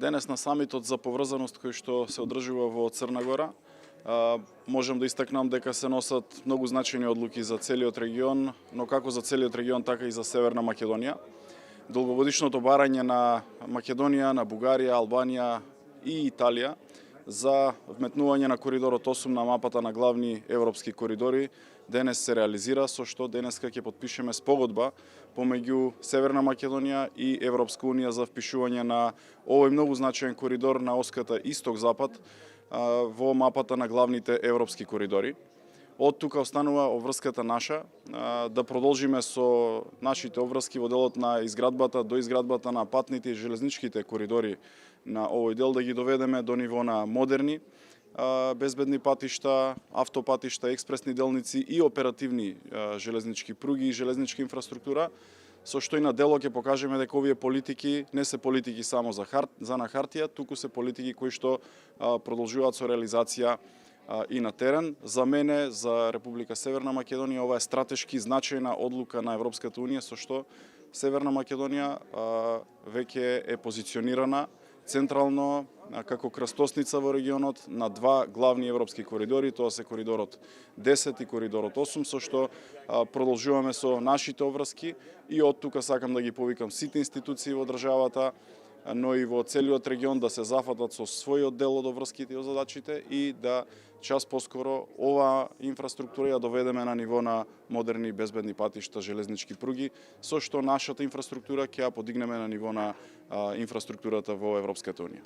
Денес на самитот за поврзаност кој што се одржува во Црна Гора, можам да истакнам дека се носат многу значајни одлуки за целиот регион, но како за целиот регион, така и за Северна Македонија. Долгогодишното барање на Македонија, на Бугарија, Албанија и Италија за вметнување на коридорот 8 на мапата на главни европски коридори денес се реализира, со што денеска ќе потпишеме спогодба помеѓу Северна Македонија и Европска унија за впишување на овој многу значаен коридор на оската исток-запад во мапата на главните европски коридори. Од тука останува обврската наша, да продолжиме со нашите обврски во делот на изградбата, до изградбата на патните и железничките коридори на овој дел, да ги доведеме до ниво на модерни, безбедни патишта, автопатишта, експресни делници и оперативни железнички пруги и железничка инфраструктура, со што и на дело ќе покажеме дека овие политики не се политики само за на хартија, туку се политики кои што продолжуваат со реализација и на терен. За мене, за Република Северна Македонија, ова е стратешки значајна одлука на Европската унија, со што Северна Македонија веќе е позиционирана централно како крстосница во регионот на два главни европски коридори, тоа се коридорот 10 и коридорот 8, со што продолжуваме со нашите обврски и од тука сакам да ги повикам сите институции во државата, но и во целиот регион да се зафатат со својот дел од обврските и задачите и да час поскоро оваа инфраструктура ја доведеме на ниво на модерни безбедни патишта, железнички пруги, со што нашата инфраструктура ќе ја подигнеме на ниво на инфраструктурата во Европската унија.